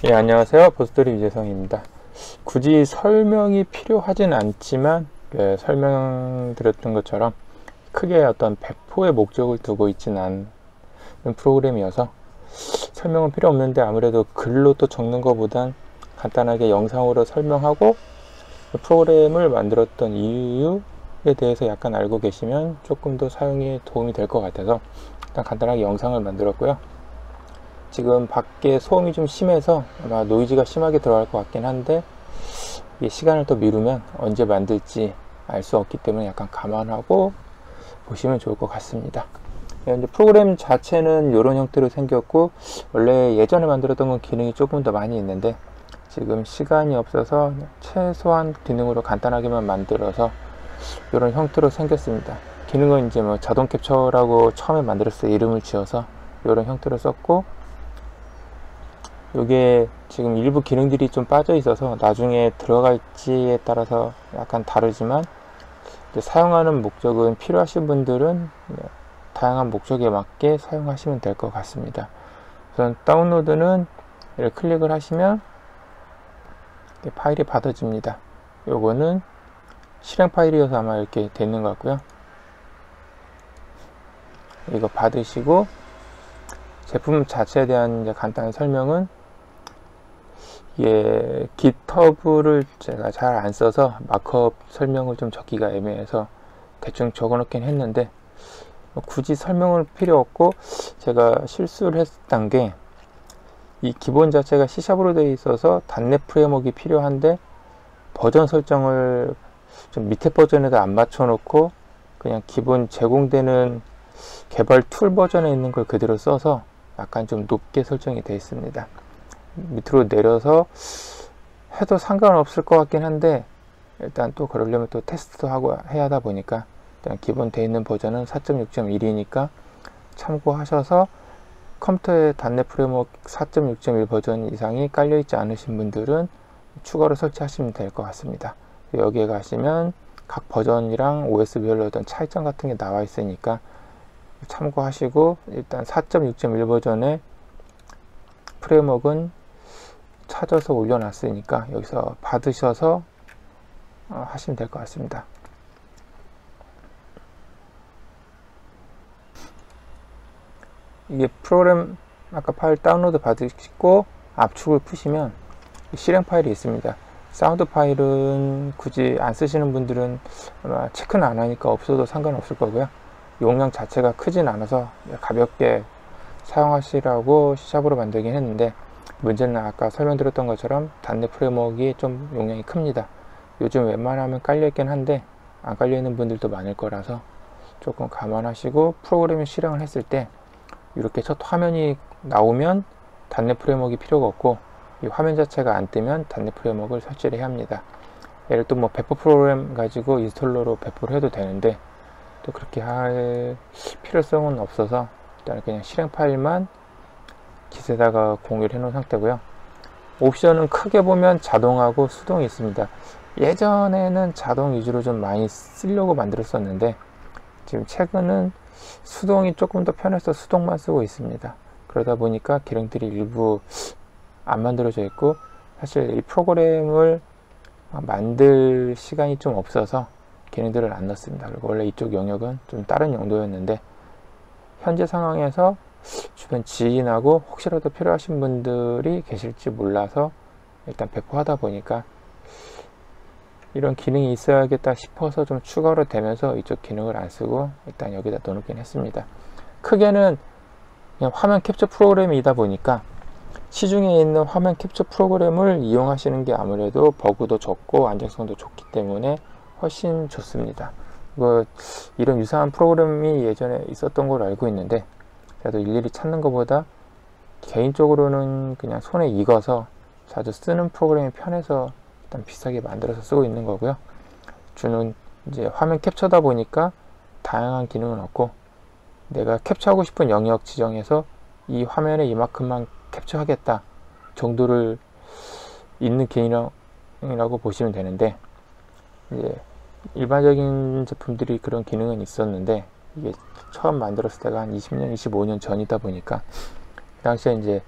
예, 안녕하세요. 보스토리 유재성입니다. 굳이 설명이 필요하진 않지만 설명드렸던 것처럼 크게 어떤 배포의 목적을 두고 있지는 않은 프로그램이어서 설명은 필요 없는데, 아무래도 글로 또 적는 것보단 간단하게 영상으로 설명하고 프로그램을 만들었던 이유에 대해서 약간 알고 계시면 조금 더 사용에 도움이 될 것 같아서 일단 간단하게 영상을 만들었고요. 지금 밖에 소음이 좀 심해서 아마 노이즈가 심하게 들어갈 것 같긴 한데, 이게 시간을 더 미루면 언제 만들지 알 수 없기 때문에 약간 감안하고 보시면 좋을 것 같습니다. 이제 프로그램 자체는 이런 형태로 생겼고, 원래 예전에 만들었던 건 기능이 조금 더 많이 있는데 지금 시간이 없어서 최소한 기능으로 간단하게만 만들어서 이런 형태로 생겼습니다. 기능은 이제 뭐 자동 캡처라고 처음에 만들었을 때 이름을 지어서 이런 형태로 썼고, 이게 지금 일부 기능들이 좀 빠져 있어서 나중에 들어갈지에 따라서 약간 다르지만, 사용하는 목적은 필요하신 분들은 다양한 목적에 맞게 사용하시면 될 것 같습니다. 우선 다운로드는 이렇게 클릭을 하시면 파일이 받아집니다. 요거는 실행 파일이어서 아마 이렇게 돼 있는 것 같고요. 이거 받으시고, 제품 자체에 대한 이제 간단한 설명은, 이게 GitHub를 제가 잘 안 써서 마크업 설명을 좀 적기가 애매해서 대충 적어 놓긴 했는데, 굳이 설명은 필요 없고, 제가 실수를 했던 게, 이 기본 자체가 C샵으로 되어 있어서 .NET 프레임워크가 필요한데 버전 설정을 좀 밑에 버전에다 안 맞춰 놓고 그냥 기본 제공되는 개발 툴 버전에 있는 걸 그대로 써서 약간 좀 높게 설정이 되어 있습니다. 밑으로 내려서 해도 상관없을 것 같긴 한데, 일단 또 그러려면 또 테스트도 하고 해야 하다 보니까 일단 기본 되어 있는 버전은 4.6.1이니까 참고하셔서, 컴퓨터에 .NET 프레임워크 4.6.1 버전 이상이 깔려있지 않으신 분들은 추가로 설치하시면 될 것 같습니다. 여기에 가시면 각 버전이랑 OS별로 어떤 차이점 같은 게 나와 있으니까 참고하시고, 일단 4.6.1 버전의 프레임워크는 찾아서 올려놨으니까 여기서 받으셔서 하시면 될 것 같습니다. 이게 프로그램 아까 파일 다운로드 받으시고 압축을 푸시면 실행 파일이 있습니다. 사운드 파일은 굳이 안 쓰시는 분들은 아마 체크는 안 하니까 없어도 상관없을 거고요. 용량 자체가 크진 않아서 가볍게 사용하시라고 C샵으로 만들긴 했는데, 문제는 아까 설명드렸던 것처럼 .NET 프레임워크가 좀 용량이 큽니다. 요즘 웬만하면 깔려있긴 한데 안 깔려있는 분들도 많을 거라서 조금 감안하시고, 프로그램을 실행을 했을 때 이렇게 첫 화면이 나오면 .NET 프레임워크가 필요가 없고, 이 화면 자체가 안 뜨면 .NET 프레임워크를 설치를 해야 합니다. 예를 또 뭐 배포 프로그램 가지고 인스톨러로 배포를 해도 되는데 또 그렇게 할 필요성은 없어서 일단 그냥 실행 파일만 깃에다가 공유를 해 놓은 상태고요. 옵션은 크게 보면 자동하고 수동이 있습니다. 예전에는 자동 위주로 좀 많이 쓰려고 만들었었는데 지금 최근은 수동이 조금 더 편해서 수동만 쓰고 있습니다. 그러다 보니까 기능들이 일부 안 만들어져 있고, 사실 이 프로그램을 만들 시간이 좀 없어서 기능들을 안 넣습니다. 그리고 원래 이쪽 영역은 좀 다른 용도였는데, 현재 상황에서 주변 지인하고 혹시라도 필요하신 분들이 계실지 몰라서 일단 배포하다 보니까 이런 기능이 있어야겠다 싶어서 좀 추가로 되면서 이쪽 기능을 안 쓰고 일단 여기다 넣어놓긴 했습니다. 크게는 그냥 화면 캡처 프로그램이다 보니까 시중에 있는 화면 캡처 프로그램을 이용하시는 게 아무래도 버그도 적고 안정성도 좋기 때문에 훨씬 좋습니다. 이런 유사한 프로그램이 예전에 있었던 걸로 알고 있는데, 그래도 일일이 찾는 것보다 개인적으로는 그냥 손에 익어서 자주 쓰는 프로그램이 편해서 일단 비싸게 만들어서 쓰고 있는 거고요. 주는 이제 화면 캡처다 보니까 다양한 기능은 없고, 내가 캡처하고 싶은 영역 지정해서 이 화면에 이만큼만 캡처하겠다 정도를 있는 기능이라고 보시면 되는데, 이제 일반적인 제품들이 그런 기능은 있었는데 이게 처음 만들었을 때가 한 20년, 25년 전이다 보니까 그 당시에 이제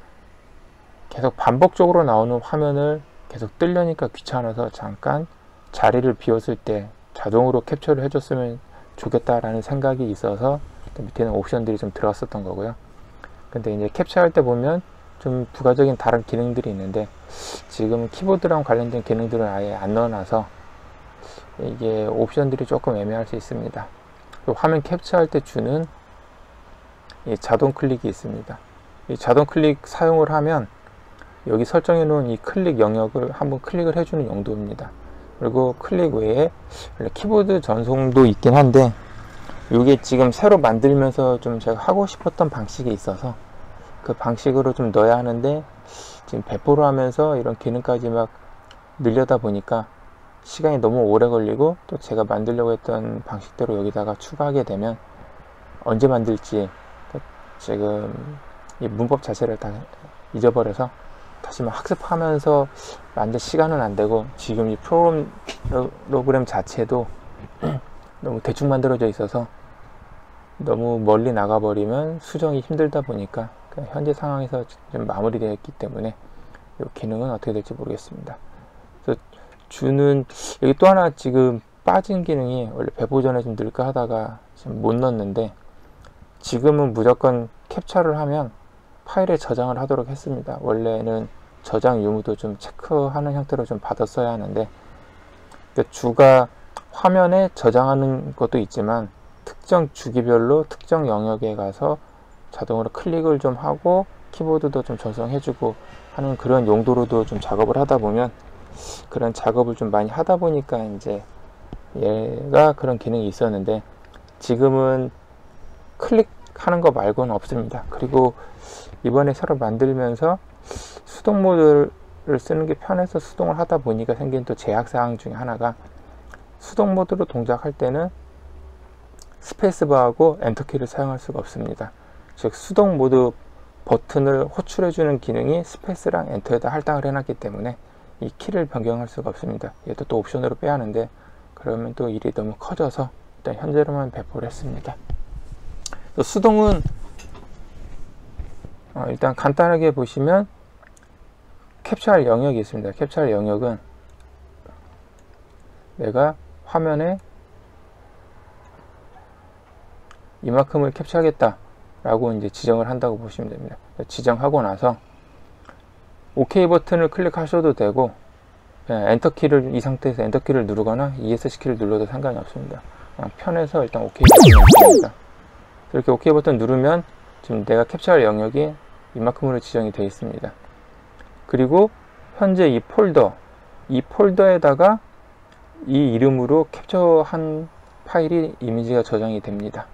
계속 반복적으로 나오는 화면을 계속 뜨려니까 귀찮아서 잠깐 자리를 비웠을 때 자동으로 캡처를 해줬으면 좋겠다라는 생각이 있어서 밑에는 옵션들이 좀 들어갔었던 거고요. 근데 이제 캡처할 때 보면 좀 부가적인 다른 기능들이 있는데 지금 키보드랑 관련된 기능들은 아예 안 넣어놔서 이게 옵션들이 조금 애매할 수 있습니다. 화면 캡처할 때 주는 이 자동 클릭이 있습니다. 이 자동 클릭 사용을 하면 여기 설정해 놓은 이 클릭 영역을 한번 클릭을 해주는 용도입니다. 그리고 클릭 외에 키보드 전송도 있긴 한데 이게 지금 새로 만들면서 좀 제가 하고 싶었던 방식이 있어서 그 방식으로 좀 넣어야 하는데 지금 배포를 하면서 이런 기능까지 막 늘려다 보니까 시간이 너무 오래 걸리고 또 제가 만들려고 했던 방식대로 여기다가 추가하게 되면 언제 만들지 지금 이 문법 자체를 다 잊어버려서 다시 막 학습하면서 만들 시간은 안 되고 지금 이 프로그램 자체도 너무 대충 만들어져 있어서 너무 멀리 나가버리면 수정이 힘들다 보니까 현재 상황에서 좀 마무리되어 있기 때문에 이 기능은 어떻게 될지 모르겠습니다. 그래서 주는 여기 또 하나 지금 빠진 기능이 원래 배포 전에 좀 넣을까 하다가 지금 못 넣었는데 지금은 무조건 캡처를 하면 파일에 저장을 하도록 했습니다. 원래는 저장 유무도 좀 체크하는 형태로 좀 받았어야 하는데 주가 화면에 저장하는 것도 있지만 특정 주기별로 특정 영역에 가서 자동으로 클릭을 좀 하고 키보드도 좀 전송해주고 하는 그런 용도로도 좀 작업을 하다 보면 그런 작업을 좀 많이 하다 보니까 이제 얘가 그런 기능이 있었는데 지금은 클릭하는 거 말고는 없습니다. 그리고 이번에 새로 만들면서 수동 모드를 쓰는 게 편해서 수동을 하다 보니까 생긴 또 제약사항 중에 하나가 수동 모드로 동작할 때는 스페이스바하고 엔터키를 사용할 수가 없습니다. 즉 수동 모드 버튼을 호출해주는 기능이 스페이스랑 엔터에다 할당을 해놨기 때문에 이 키를 변경할 수가 없습니다. 얘도 또 옵션으로 빼야 하는데 그러면 또 일이 너무 커져서 일단 현재로만 배포를 했습니다. 수동은 일단 간단하게 보시면 캡처할 영역이 있습니다. 캡처할 영역은 내가 화면에 이만큼을 캡처하겠다 라고 이제 지정을 한다고 보시면 됩니다. 지정하고 나서 OK 버튼을 클릭하셔도 되고 엔터키를 이 상태에서 엔터키를 누르거나 ESC키를 눌러도 상관이 없습니다. 그냥 편해서 일단 OK 버튼을 누릅니다. 이렇게 OK 버튼 누르면 지금 내가 캡처할 영역이 이만큼으로 지정이 되어 있습니다. 그리고 현재 이 폴더에다가 이 이름으로 캡처한 파일이 이미지가 저장이 됩니다.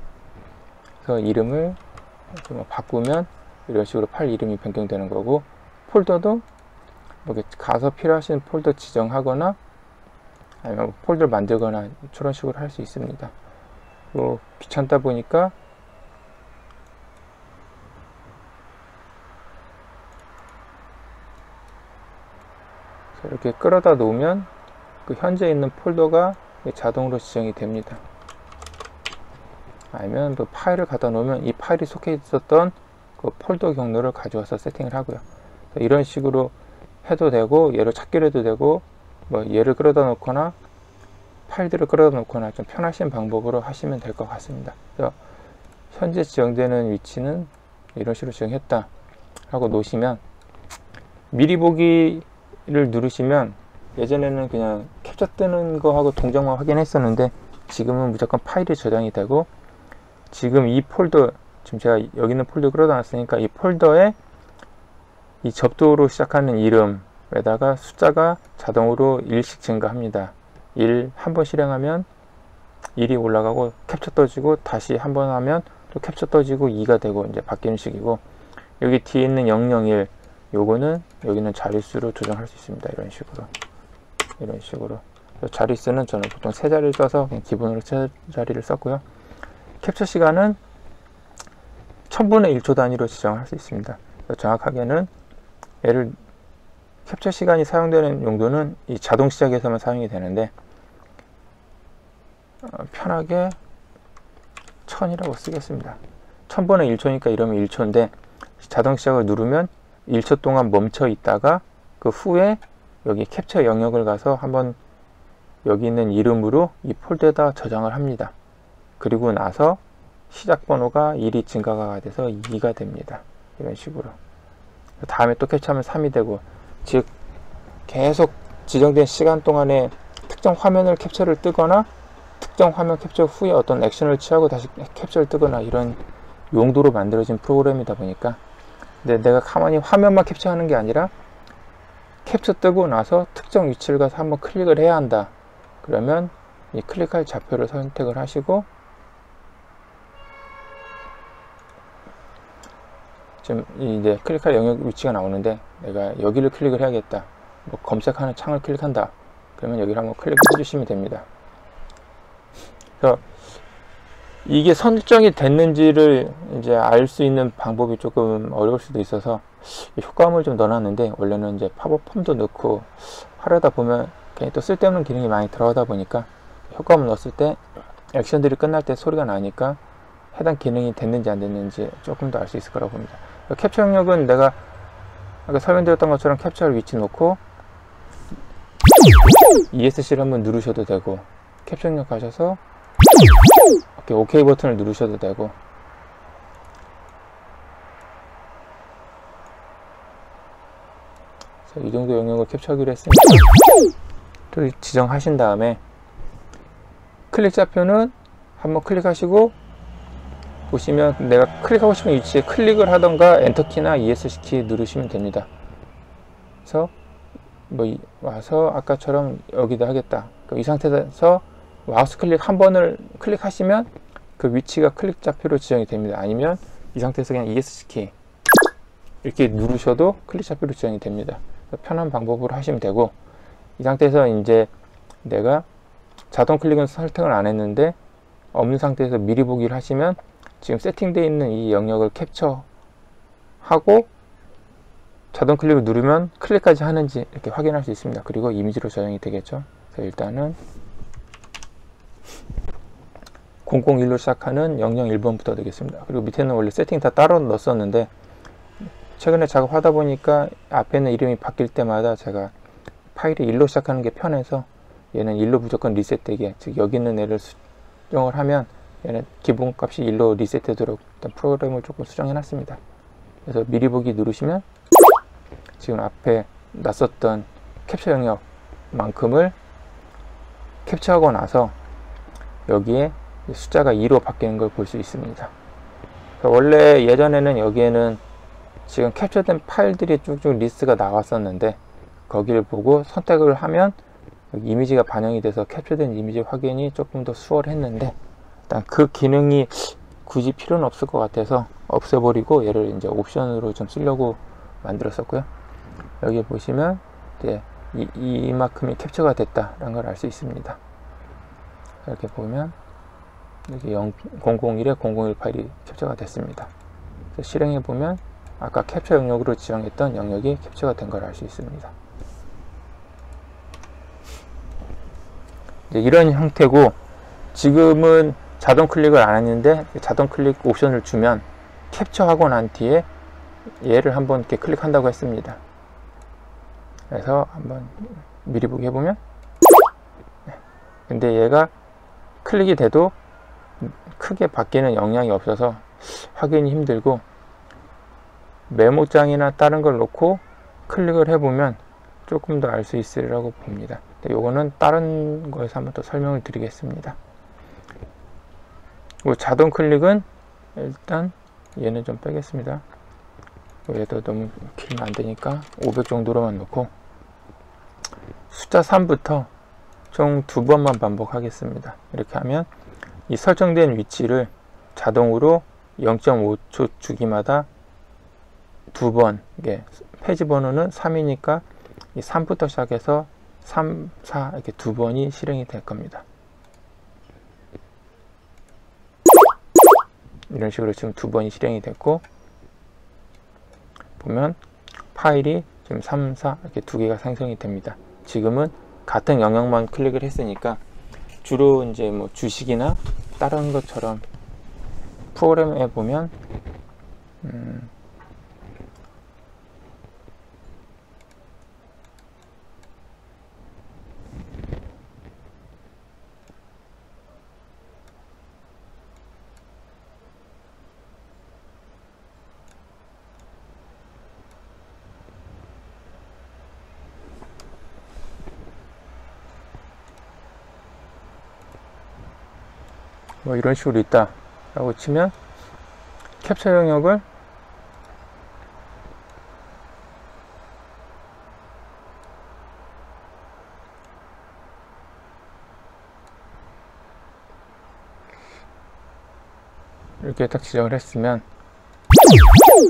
그래서 이름을 바꾸면 이런 식으로 파일 이름이 변경되는 거고 폴더도 이렇게 가서 필요하신 폴더 지정하거나 아니면 폴더를 만들거나 저런 식으로 할 수 있습니다. 귀찮다 보니까 이렇게 끌어다 놓으면 그 현재 있는 폴더가 자동으로 지정이 됩니다. 아니면 또 파일을 갖다 놓으면 이 파일이 속해 있었던 그 폴더 경로를 가져와서 세팅을 하고요. 이런 식으로 해도 되고 얘를 찾기로 해도 되고 얘를 끌어다 놓거나 파일들을 끌어다 놓거나 좀 편하신 방법으로 하시면 될 것 같습니다. 그래서 현재 지정되는 위치는 이런 식으로 지정했다 하고 놓으시면 미리 보기를 누르시면 예전에는 그냥 캡처 뜨는 거 하고 동작만 확인했었는데 지금은 무조건 파일이 저장이 되고 지금 이 폴더 지금 제가 여기 있는 폴더 끌어다 놨으니까 이 폴더에 이 접두로 시작하는 이름에다가 숫자가 자동으로 1씩 증가합니다. 1 한 번 실행하면 1이 올라가고 캡처 떠지고 다시 한 번 하면 또 캡처 떠지고 2가 되고 이제 바뀌는 식이고 여기 뒤에 있는 001 요거는 여기는 자릿수로 조정할 수 있습니다. 이런 식으로 자릿수는 저는 보통 세 자리를 써서 그냥 기본으로 세 자리를 썼고요. 캡처 시간은 1000분의 1초 단위로 지정할 수 있습니다. 정확하게는 얘를 캡처 시간이 사용되는 용도는 이 자동 시작에서만 사용이 되는데 편하게 1000이라고 쓰겠습니다. 1000분의 1초니까 이러면 1초인데 자동 시작을 누르면 1초 동안 멈춰 있다가 그 후에 여기 캡처 영역을 가서 한번 여기 있는 이름으로 이 폴더에다 저장을 합니다. 그리고 나서 시작 번호가 1이 증가가 돼서 2가 됩니다. 이런 식으로. 다음에 또 캡처하면 3이 되고, 즉 계속 지정된 시간 동안에 특정 화면을 캡처를 뜨거나 특정 화면 캡처 후에 어떤 액션을 취하고 다시 캡처를 뜨거나 이런 용도로 만들어진 프로그램이다 보니까, 근데 내가 가만히 화면만 캡처하는 게 아니라 캡처 뜨고 나서 특정 위치를 가서 한번 클릭을 해야 한다. 그러면 이 클릭할 좌표를 선택을 하시고, 지금 이제 클릭할 영역 위치가 나오는데 내가 여기를 클릭을 해야겠다. 뭐 검색하는 창을 클릭한다. 그러면 여기를 한번 클릭해 주시면 됩니다. 그래서 이게 설정이 됐는지를 이제 알 수 있는 방법이 조금 어려울 수도 있어서 효과음을 좀 넣어놨는데, 원래는 이제 팝업 폼도 넣고 하려다 보면 괜히 또 쓸데없는 기능이 많이 들어가다 보니까 효과음을 넣었을 때 액션들이 끝날 때 소리가 나니까 해당 기능이 됐는지 안 됐는지 조금 더 알 수 있을 거라고 봅니다. 캡처 영역은 내가 아까 설명드렸던 것처럼 캡처할 위치 놓고 ESC를 한번 누르셔도 되고, 캡처 영역 가셔서 이렇게 OK 버튼을 누르셔도 되고, 이 정도 영역을 캡처하기로 했으니까 또 지정하신 다음에 클릭 좌표는 한번 클릭하시고, 보시면 내가 클릭하고 싶은 위치에 클릭을 하던가 엔터키나 ESC 키 누르시면 됩니다. 그래서 뭐 와서 아까처럼 여기다 하겠다. 이 상태에서 마우스 클릭 한 번을 클릭하시면 그 위치가 클릭 좌표로 지정이 됩니다. 아니면 이 상태에서 그냥 ESC 키 이렇게 누르셔도 클릭 좌표로 지정이 됩니다. 편한 방법으로 하시면 되고, 이 상태에서 이제 내가 자동 클릭은 설정을 안 했는데 없는 상태에서 미리 보기를 하시면 지금 세팅되어 있는 이 영역을 캡처하고 자동 클릭을 누르면 클릭까지 하는지 이렇게 확인할 수 있습니다. 그리고 이미지로 저장이 되겠죠. 그래서 일단은 001로 시작하는 001번부터 되겠습니다. 그리고 밑에는 원래 세팅 다 따로 넣었었는데 최근에 작업하다 보니까 앞에 있는 이름이 바뀔 때마다 제가 파일이 1로 시작하는 게 편해서 얘는 1로 무조건 리셋되게, 즉 여기 있는 애를 수정을 하면 얘는 기본값이 1로 리셋되도록 일단 프로그램을 조금 수정해 놨습니다. 그래서 미리 보기 누르시면 지금 앞에 놨었던 캡처 영역만큼을 캡처하고 나서 여기에 숫자가 2로 바뀌는 걸 볼 수 있습니다. 원래 예전에는 여기에는 지금 캡처된 파일들이 쭉쭉 리스트가 나왔었는데 거기를 보고 선택을 하면 여기 이미지가 반영이 돼서 캡처된 이미지 확인이 조금 더 수월했는데, 일단 그 기능이 굳이 필요는 없을 것 같아서 없애버리고 얘를 이제 옵션으로 좀 쓰려고 만들었었고요. 여기 보시면 이제 이만큼이 캡처가 됐다라는 걸 알 수 있습니다. 이렇게 보면 여기 001에 001 파일이 캡처가 됐습니다. 그래서 실행해 보면 아까 캡처 영역으로 지정했던 영역이 캡처가 된 걸 알 수 있습니다. 이제 이런 형태고, 지금은 자동 클릭을 안 했는데 자동 클릭 옵션을 주면 캡처하고 난 뒤에 얘를 한번 이렇게 클릭한다고 했습니다. 그래서 한번 미리 보기 해보면, 근데 얘가 클릭이 돼도 크게 바뀌는 영향이 없어서 확인이 힘들고, 메모장이나 다른 걸 놓고 클릭을 해보면 조금 더 알 수 있으리라고 봅니다. 요거는 다른 거에서 한번 더 설명을 드리겠습니다. 자동 클릭은 일단 얘는 좀 빼겠습니다. 얘도 너무 길면 안 되니까 500 정도로만 놓고 숫자 3부터 총 2번만 반복하겠습니다. 이렇게 하면 이 설정된 위치를 자동으로 0.5초 주기마다 2번, 이게 페이지 번호는 3이니까 이 3부터 시작해서 3, 4 이렇게 2번이 실행이 될 겁니다. 이런 식으로 지금 2번이 실행이 됐고, 보면 파일이 지금 3, 4 이렇게 2개가 생성이 됩니다. 지금은 같은 영역만 클릭을 했으니까 주로 이제 뭐 주식이나 다른 것처럼 프로그램에 보면 뭐 이런 식으로 있다 라고 치면 캡처 영역을 이렇게 딱 지정을 했으면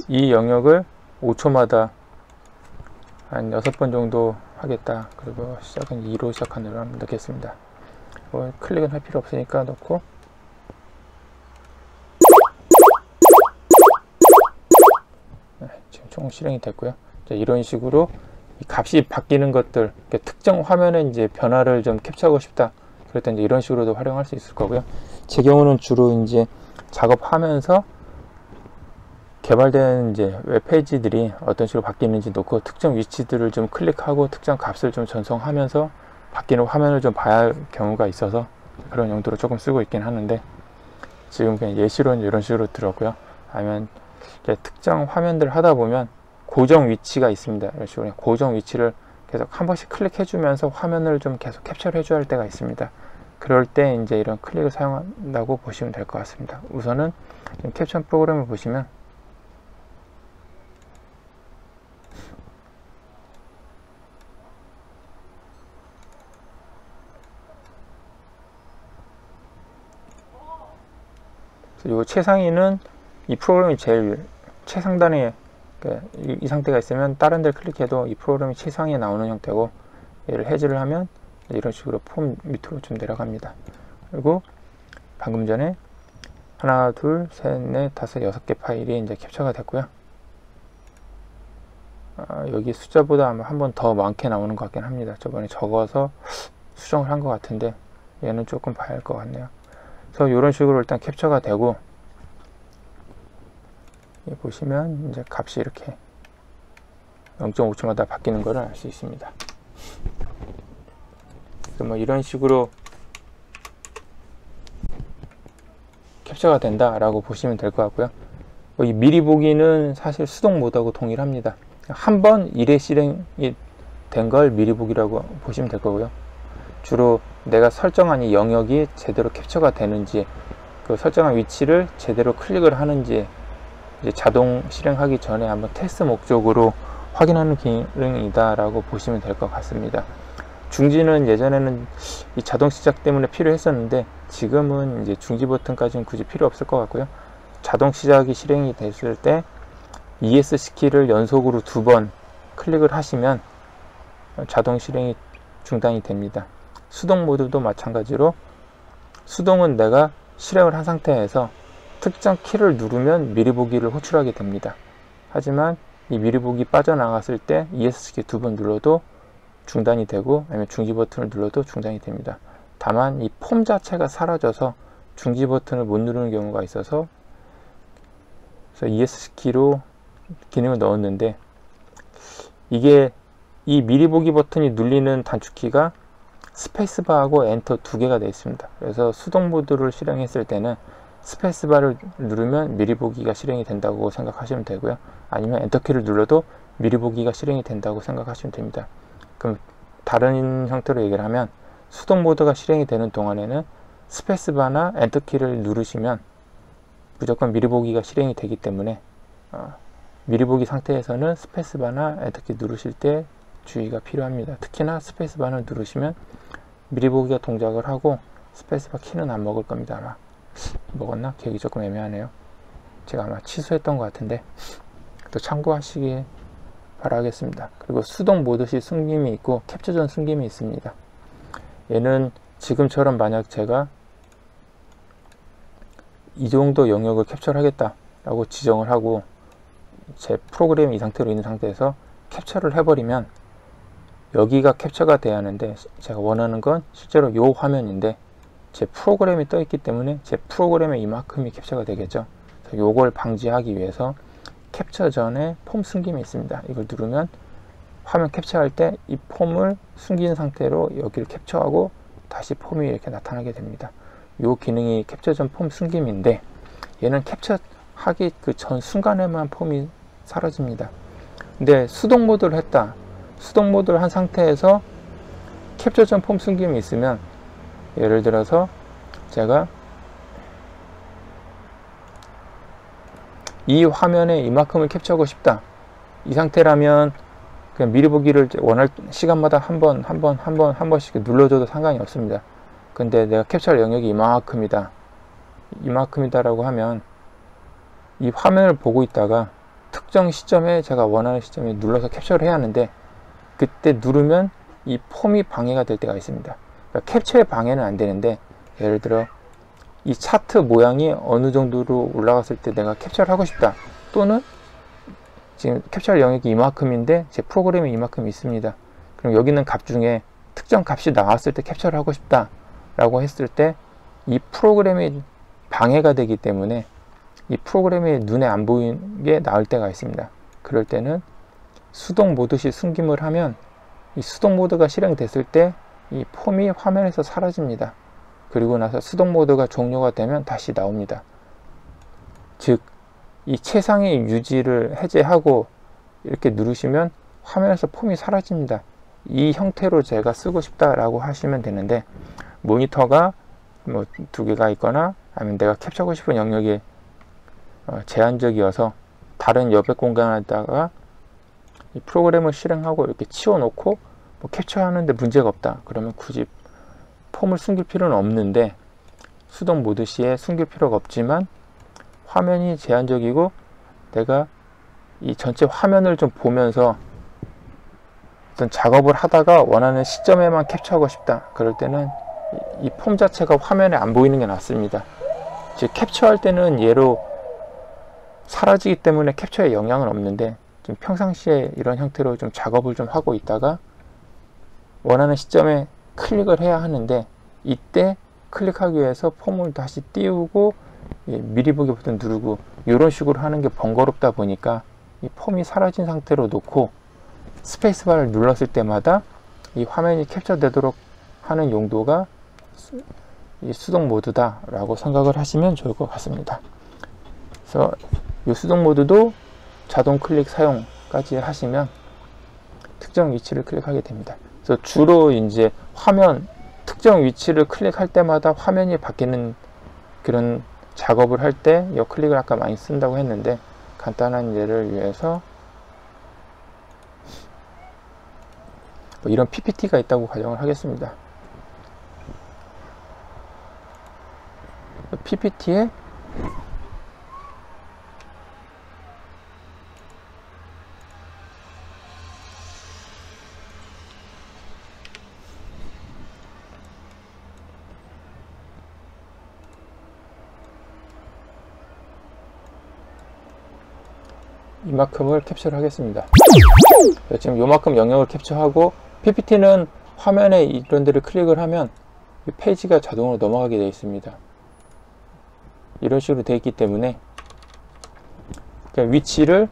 이 영역을 5초마다 한 6번 정도 하겠다. 그리고 시작은 2로 시작하는 한번 넣겠습니다. 클릭은 할 필요 없으니까 넣고, 네, 지금 총 실행이 됐고요. 이런 식으로 이 값이 바뀌는 것들, 특정 화면에 이제 변화를 좀 캡처하고 싶다. 그럴 때 이제 이런 식으로도 활용할 수 있을 거고요. 제 경우는 주로 이제 작업하면서 개발된 이제 웹페이지들이 어떤 식으로 바뀌는지 놓고 특정 위치들을 좀 클릭하고 특정 값을 좀 전송하면서 바뀌는 화면을 좀 봐야 할 경우가 있어서 그런 용도로 조금 쓰고 있긴 하는데, 지금 그냥 예시로는 이런 식으로 들었고요. 아니면 특정 화면들을 하다 보면 고정 위치가 있습니다. 이런 식으로 고정 위치를 계속 한 번씩 클릭해 주면서 화면을 좀 계속 캡처를 해줘야 할 때가 있습니다. 그럴 때 이제 이런 클릭을 사용한다고 보시면 될 것 같습니다. 우선은 캡처 프로그램을 보시면 이 최상위는 이 프로그램이 제일 최상단에 이 상태가 있으면 다른 데를 클릭해도 이 프로그램이 최상위에 나오는 형태고, 얘를 해제를 하면 이런 식으로 폼 밑으로 좀 내려갑니다. 그리고 방금 전에 하나, 둘, 셋, 넷, 다섯, 6개 파일이 이제 캡처가 됐고요. 여기 숫자보다 아마 한 번 더 많게 나오는 것 같긴 합니다. 저번에 적어서 수정을 한 것 같은데 얘는 조금 봐야 할 것 같네요. 그래서 이런 식으로 일단 캡처가 되고, 보시면 이제 값이 이렇게 0.5초마다 바뀌는 것을 알 수 있습니다. 그래서 뭐 이런 식으로 캡처가 된다 라고 보시면 될 것 같고요. 이 미리 보기는 사실 수동 모드하고 동일합니다. 한번 일에 실행이 된 걸 미리 보기라고 보시면 될 거고요. 주로 내가 설정한 이 영역이 제대로 캡처가 되는지, 그 설정한 위치를 제대로 클릭을 하는지 이제 자동 실행하기 전에 한번 테스트 목적으로 확인하는 기능이다 라고 보시면 될 것 같습니다. 중지는 예전에는 이 자동 시작 때문에 필요했었는데 지금은 이제 중지 버튼까지는 굳이 필요 없을 것 같고요. 자동 시작이 실행이 됐을 때 ES 키를 연속으로 2번 클릭을 하시면 자동 실행이 중단이 됩니다. 수동 모드도 마찬가지로, 수동은 내가 실행을 한 상태에서 특정 키를 누르면 미리 보기를 호출하게 됩니다. 하지만 이 미리 보기 빠져나갔을 때 ES 키 2번 눌러도 중단이 되고, 아니면 중지 버튼을 눌러도 중단이 됩니다. 다만 이 폼 자체가 사라져서 중지 버튼을 못 누르는 경우가 있어서, 그래서 ES 키로 기능을 넣었는데, 이게 이 미리 보기 버튼이 눌리는 단축키가 스페이스바하고 엔터 2개가 되어 있습니다. 그래서 수동 모드를 실행했을 때는 스페이스바를 누르면 미리 보기가 실행이 된다고 생각하시면 되고요. 아니면 엔터키를 눌러도 미리 보기가 실행이 된다고 생각하시면 됩니다. 그럼 다른 형태로 얘기를 하면, 수동 모드가 실행이 되는 동안에는 스페이스바나 엔터키를 누르시면 무조건 미리 보기가 실행이 되기 때문에 미리 보기 상태에서는 스페이스바나 엔터키 누르실 때 주의가 필요합니다. 특히나 스페이스바를 누르시면 미리 보기가 동작을 하고 스페이스바 키는 안 먹을 겁니다. 아마 먹었나? 기억이 조금 애매하네요. 제가 아마 취소했던 것 같은데 또 참고하시기 바라겠습니다. 그리고 수동 모드시 숨김이 있고 캡처 전 숨김이 있습니다. 얘는 지금처럼 만약 제가 이 정도 영역을 캡처를 하겠다 라고 지정을 하고 제 프로그램이 이 상태로 있는 상태에서 캡처를 해버리면 여기가 캡처가 돼야 하는데, 제가 원하는 건 실제로 이 화면인데 제 프로그램이 떠 있기 때문에 제 프로그램에 이만큼이 캡처가 되겠죠. 그래서 요걸 방지하기 위해서 캡처 전에 폼 숨김이 있습니다. 이걸 누르면 화면 캡처할 때 이 폼을 숨긴 상태로 여기를 캡처하고 다시 폼이 이렇게 나타나게 됩니다. 이 기능이 캡처 전 폼 숨김인데, 얘는 캡처하기 그 전 순간에만 폼이 사라집니다. 근데 수동 모드를 했다, 수동 모드를 한 상태에서 캡처 전 폼 숨김이 있으면, 예를 들어서 제가 이 화면에 이만큼을 캡처하고 싶다. 이 상태라면 그냥 미리 보기를 원할 시간마다 한 번씩 눌러줘도 상관이 없습니다. 근데 내가 캡처할 영역이 이만큼이다라고 하면 이 화면을 보고 있다가 특정 시점에 제가 원하는 시점에 눌러서 캡처를 해야 하는데, 그때 누르면 이 폼이 방해가 될 때가 있습니다. 그러니까 캡처의 방해는 안 되는데, 예를 들어 이 차트 모양이 어느 정도로 올라갔을 때 내가 캡처를 하고 싶다, 또는 지금 캡처할 영역이 이만큼인데 제 프로그램이 이만큼 있습니다. 그럼 여기 있는 값 중에 특정 값이 나왔을 때 캡처를 하고 싶다 라고 했을 때 이 프로그램이 방해가 되기 때문에 이 프로그램이 눈에 안 보이는 게 나을 때가 있습니다. 그럴 때는 수동 모드시 숨김을 하면 이 수동 모드가 실행됐을 때 이 폼이 화면에서 사라집니다. 그리고 나서 수동 모드가 종료가 되면 다시 나옵니다. 즉, 이 최상의 유지를 해제하고 이렇게 누르시면 화면에서 폼이 사라집니다. 이 형태로 제가 쓰고 싶다라고 하시면 되는데, 모니터가 뭐 2개가 있거나 아니면 내가 캡처하고 싶은 영역이 제한적이어서 다른 여백 공간에다가 이 프로그램을 실행하고 이렇게 치워놓고 뭐 캡처하는데 문제가 없다, 그러면 굳이 폼을 숨길 필요는 없는데, 수동 모드 시에 숨길 필요가 없지만 화면이 제한적이고 내가 이 전체 화면을 좀 보면서 어떤 작업을 하다가 원하는 시점에만 캡처하고 싶다, 그럴 때는 이 폼 자체가 화면에 안 보이는 게 낫습니다. 즉, 캡처할 때는 얘로 사라지기 때문에 캡처에 영향은 없는데, 좀 평상시에 이런 형태로 좀 작업을 좀 하고 있다가 원하는 시점에 클릭을 해야 하는데, 이때 클릭하기 위해서 폼을 다시 띄우고 미리 보기 버튼 누르고 이런 식으로 하는 게 번거롭다 보니까 이 폼이 사라진 상태로 놓고 스페이스바를 눌렀을 때마다 이 화면이 캡처되도록 하는 용도가 이 수동 모드다 라고 생각을 하시면 좋을 것 같습니다. 그래서 이 수동 모드도 자동 클릭 사용까지 하시면 특정 위치를 클릭하게 됩니다. 그래서 주로 이제 화면 특정 위치를 클릭할 때마다 화면이 바뀌는 그런 작업을 할 때 이 클릭을 아까 많이 쓴다고 했는데, 간단한 예를 위해서 뭐 이런 PPT가 있다고 가정을 하겠습니다. PPT에 이만큼을 캡처를 하겠습니다. 지금 요만큼 영역을 캡처하고, PPT는 화면에 이런 데를 클릭을 하면 이 페이지가 자동으로 넘어가게 되어 있습니다. 이런 식으로 되어 있기 때문에 그냥 위치를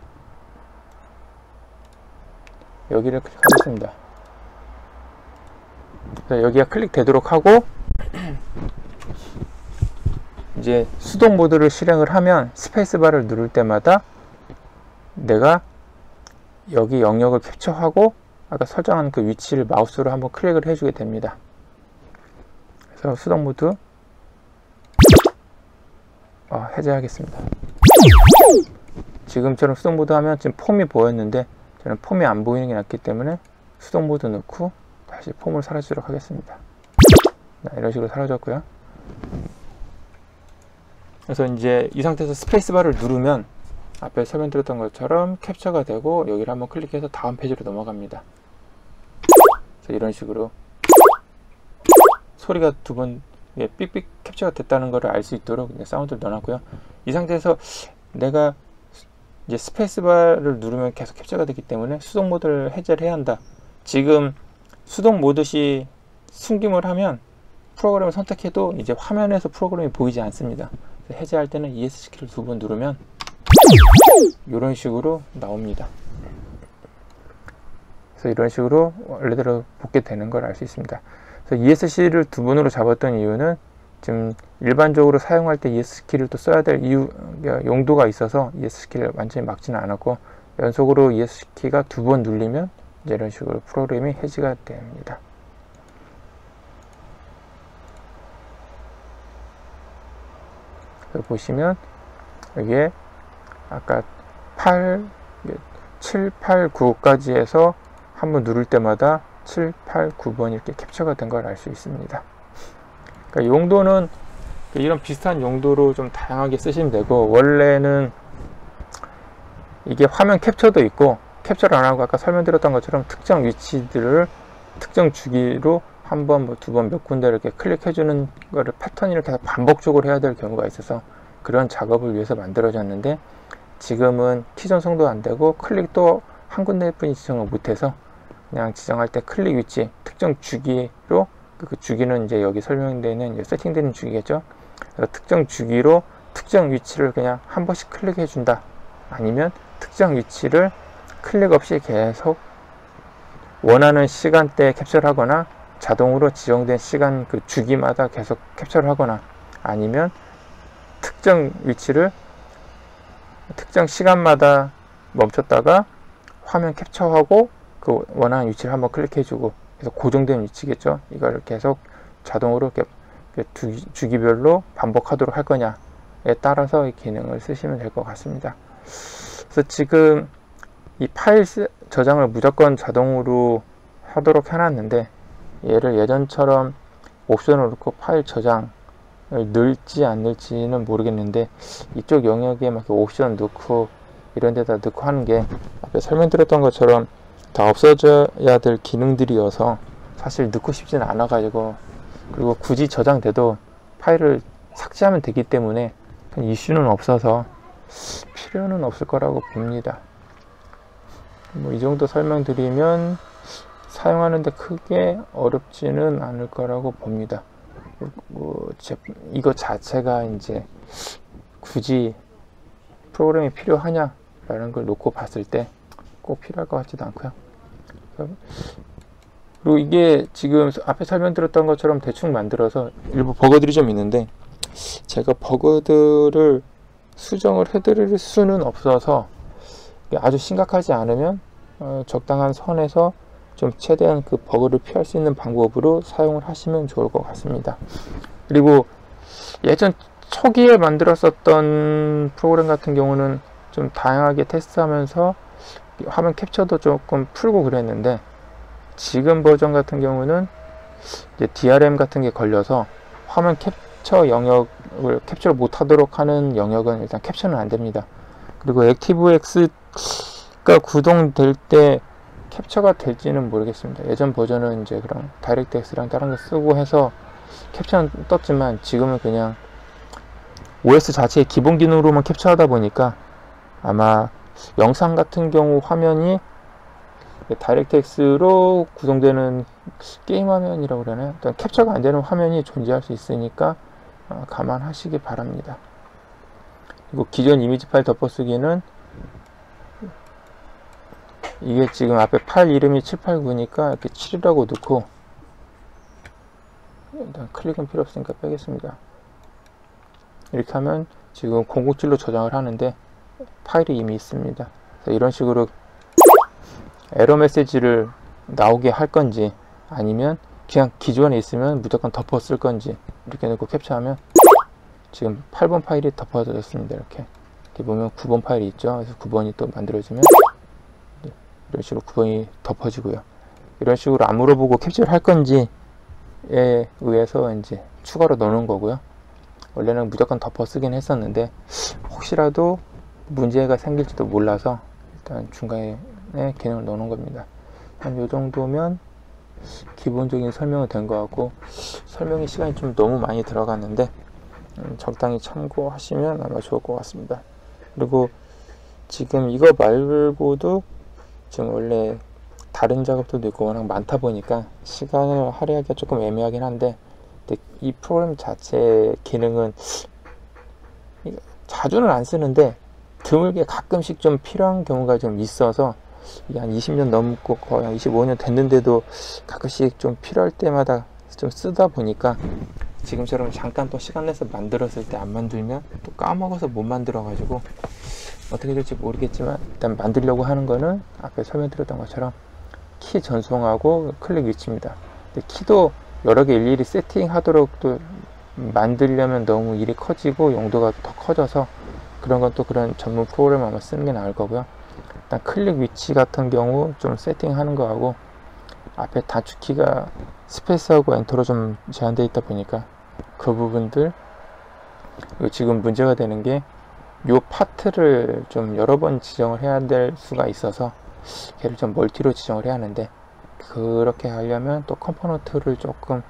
여기를 클릭하겠습니다. 여기가 클릭되도록 하고, 이제 수동 모드를 실행을 하면 스페이스바를 누를 때마다 내가 여기 영역을 캡처하고 아까 설정한 그 위치를 마우스로 한번 클릭을 해주게 됩니다. 그래서 수동 모드 해제하겠습니다. 지금처럼 수동 모드 하면 지금 폼이 보였는데 저는 폼이 안 보이는 게 낫기 때문에 수동 모드 넣고 다시 폼을 사라지도록 하겠습니다. 이런 식으로 사라졌고요. 그래서 이제 이 상태에서 스페이스바를 누르면 앞에 설명드렸던 것처럼 캡처가 되고 여기를 한번 클릭해서 다음 페이지로 넘어갑니다. 그래서 이런 식으로 소리가 두 번 삑삑 캡처가 됐다는 것을 알 수 있도록 사운드를 넣어놨고요. 이 상태에서 내가 이제 스페이스바를 누르면 계속 캡처가 되기 때문에 수동 모드를 해제를 해야 한다. 지금 수동 모드시 숨김을 하면 프로그램을 선택해도 이제 화면에서 프로그램이 보이지 않습니다. 해제할 때는 ESC키를 2번 누르면 이런 식으로 나옵니다. 그래서 이런 식으로 원래대로 붙게 되는 걸 알 수 있습니다. 그래서 ESC를 2번으로 잡았던 이유는 지금 일반적으로 사용할 때 ESC키를 또 써야 될 이유, 용도가 있어서 ESC키를 완전히 막지는 않았고, 연속으로 ESC키가 2번 눌리면 이제 이런 식으로 프로그램이 해지가 됩니다. 보시면 여기에 아까 7, 8, 9까지 해서 한번 누를 때마다 7, 8, 9번이 이렇게 캡처가 된 걸 알 수 있습니다. 그러니까 용도는 이런 비슷한 용도로 좀 다양하게 쓰시면 되고, 원래는 이게 화면 캡처도 있고, 캡처를 안 하고 아까 설명드렸던 것처럼 특정 위치들을 특정 주기로 한 번, 뭐 두 번, 몇 군데 이렇게 클릭해주는 거를 패턴을 계속 반복적으로 해야 될 경우가 있어서 그런 작업을 위해서 만들어졌는데, 지금은 키 전송도 안 되고 클릭도 한 군데뿐이 지정을 못해서 그냥 지정할 때 클릭 위치 특정 주기로, 그 주기는 이제 여기 설명되어 있는 세팅되는 주기겠죠. 그래서 특정 주기로 특정 위치를 그냥 한 번씩 클릭해 준다, 아니면 특정 위치를 클릭 없이 계속 원하는 시간대에 캡처를 하거나 자동으로 지정된 시간 그 주기마다 계속 캡처를 하거나, 아니면 특정 위치를 특정 시간마다 멈췄다가 화면 캡처하고 그 원하는 위치를 한번 클릭해주고, 그래서 고정된 위치겠죠. 이걸 계속 자동으로 이렇게 주기별로 반복하도록 할 거냐에 따라서 이 기능을 쓰시면 될 것 같습니다. 그래서 지금 이 파일 저장을 무조건 자동으로 하도록 해놨는데, 얘를 예전처럼 옵션을 넣고 파일 저장을 넣을지 안 넣을지는 모르겠는데, 이쪽 영역에 막 옵션 넣고 이런 데다 넣고 하는 게 앞에 설명드렸던 것처럼 다 없어져야 될 기능들이어서 사실 넣고 싶지는 않아 가지고, 그리고 굳이 저장돼도 파일을 삭제하면 되기 때문에 이슈는 없어서 필요는 없을 거라고 봅니다. 뭐 이 정도 설명드리면 사용하는데 크게 어렵지는 않을 거라고 봅니다. 이거 자체가 이제 굳이 프로그램이 필요하냐라는 걸 놓고 봤을 때 꼭 필요할 것 같지도 않고요. 그리고 이게 지금 앞에 설명드렸던 것처럼 대충 만들어서 일부 버그들이 좀 있는데, 제가 버그들을 수정을 해드릴 수는 없어서 아주 심각하지 않으면 적당한 선에서 좀 최대한 그 버그를 피할 수 있는 방법으로 사용을 하시면 좋을 것 같습니다. 그리고 예전 초기에 만들었었던 프로그램 같은 경우는 좀 다양하게 테스트하면서 화면 캡처도 조금 풀고 그랬는데, 지금 버전 같은 경우는 이제 DRM 같은 게 걸려서 화면 캡처 영역을 캡처를 못하도록 하는 영역은 일단 캡처는 안 됩니다. 그리고 액티브엑스가 구동될 때 캡처가 될지는 모르겠습니다. 예전 버전은 이제 그런 다이렉트엑스랑 다른 거 쓰고 해서 캡처는 떴지만, 지금은 그냥 OS 자체의 기본 기능으로만 캡처하다 보니까 아마 영상 같은 경우 화면이 다이렉트엑스로 구동되는 게임 화면이라고 그러나요? 일단 캡처가 안 되는 화면이 존재할 수 있으니까 감안하시기 바랍니다. 그리고 기존 이미지 파일 덮어쓰기는 이게 지금 앞에 파일 이름이 789니까 이렇게 7이라고 넣고, 일단 클릭은 필요 없으니까 빼겠습니다. 이렇게 하면 지금 007로 저장을 하는데 파일이 이미 있습니다. 이런 식으로 에러 메시지를 나오게 할 건지, 아니면 그냥 기존에 있으면 무조건 덮어 쓸 건지, 이렇게 넣고 캡처하면 지금 8번 파일이 덮어졌습니다. 이렇게 보면 9번 파일이 있죠. 그래서 9번이 또 만들어지면 이런 식으로 9번이 덮어지고요. 이런 식으로 안 물어보고 캡처를 할 건지에 의해서 이제 추가로 넣는 거고요. 원래는 무조건 덮어 쓰긴 했었는데, 혹시라도 문제가 생길지도 몰라서 일단 중간에 기능을 넣는 겁니다. 한 요 정도면 기본적인 설명은 된 것 같고, 설명이 시간이 좀 너무 많이 들어갔는데 적당히 참고하시면 아마 좋을 것 같습니다. 그리고 지금 이거 말고도 지금 원래 다른 작업들도 있고 워낙 많다 보니까 시간을 할애하기가 조금 애매하긴 한데, 근데 이 프로그램 자체 기능은 자주는 안 쓰는데 드물게 가끔씩 좀 필요한 경우가 좀 있어서, 한 20년 넘고 거의 한 25년 됐는데도 가끔씩 좀 필요할 때마다 좀 쓰다 보니까, 지금처럼 잠깐 또 시간 내서 만들었을 때 안 만들면 또 까먹어서 못 만들어 가지고 어떻게 될지 모르겠지만, 일단 만들려고 하는 거는 앞에 설명드렸던 것처럼 키 전송하고 클릭 위치입니다. 근데 키도 여러 개 일일이 세팅하도록 또 만들려면 너무 일이 커지고 용도가 더 커져서 그런 건 또 그런 전문 프로그램 아마 쓰는 게 나을 거고요. 일단 클릭 위치 같은 경우 좀 세팅하는 거하고, 앞에 단축키가 스페이스하고 엔터로 좀 제한되어 있다 보니까 그 부분들, 지금 문제가 되는 게 요 파트를 좀 여러 번 지정을 해야 될 수가 있어서 걔를 좀 멀티로 지정을 해야 하는데, 그렇게 하려면 또 컴포넌트를 조금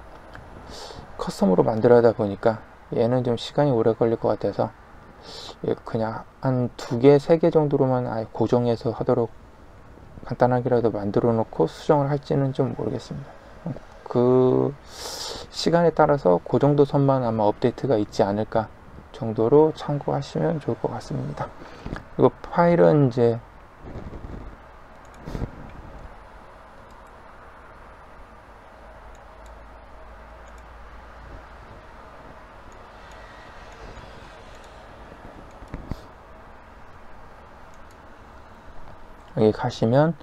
커스텀으로 만들어야 하다 보니까 얘는 좀 시간이 오래 걸릴 것 같아서 그냥 한 2개, 3개 정도로만 아예 고정해서 하도록 간단하게라도 만들어 놓고 수정을 할지는 좀 모르겠습니다. 그 시간에 따라서 그 정도 선만 아마 업데이트가 있지 않을까 정도로 참고하시면 좋을 것 같습니다. 그리고 파일은 이제 여기 가시면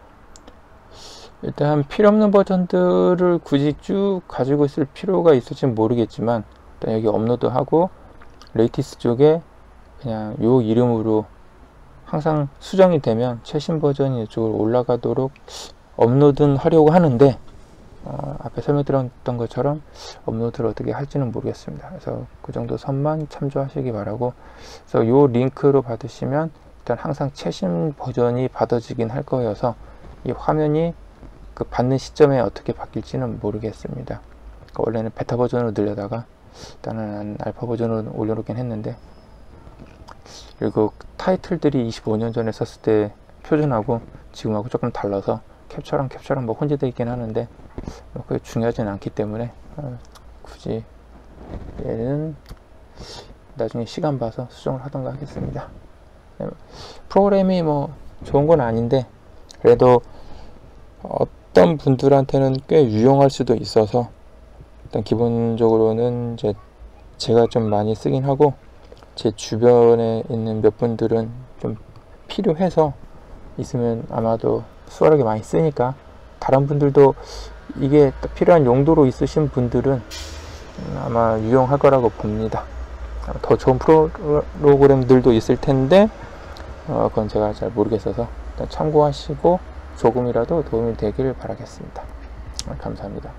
일단 필요없는 버전들을 굳이 쭉 가지고 있을 필요가 있을지는 모르겠지만, 일단 여기 업로드하고 레이티스 쪽에 그냥 요 이름으로 항상 수정이 되면 최신 버전이 이쪽으로 올라가도록 업로드는 하려고 하는데, 앞에 설명드렸던 것처럼 업로드를 어떻게 할지는 모르겠습니다. 그래서 그 정도 선만 참조하시기 바라고, 그래서 요 링크로 받으시면 일단 항상 최신 버전이 받아지긴 할 거여서 이 화면이 그 받는 시점에 어떻게 바뀔지는 모르겠습니다. 그러니까 원래는 베타 버전으로 늘려다가 일단은 알파 버전으로 올려놓긴 했는데, 그리고 타이틀들이 25년 전에 썼을 때 표준하고 지금하고 조금 달라서 캡처랑 뭐 혼재되어 있긴 하는데 그게 중요하진 않기 때문에 굳이 얘는 나중에 시간 봐서 수정을 하던가 하겠습니다. 프로그램이 뭐 좋은 건 아닌데 그래도 어떤 분들한테는 꽤 유용할 수도 있어서 일단 기본적으로는 이제 제가 좀 많이 쓰긴 하고, 제 주변에 있는 몇 분들은 좀 필요해서 있으면 아마도 수월하게 많이 쓰니까, 다른 분들도 이게 필요한 용도로 있으신 분들은 아마 유용할 거라고 봅니다. 더 좋은 프로그램들도 있을 텐데 그건 제가 잘 모르겠어서 일단 참고하시고 조금이라도 도움이 되기를 바라겠습니다. 감사합니다.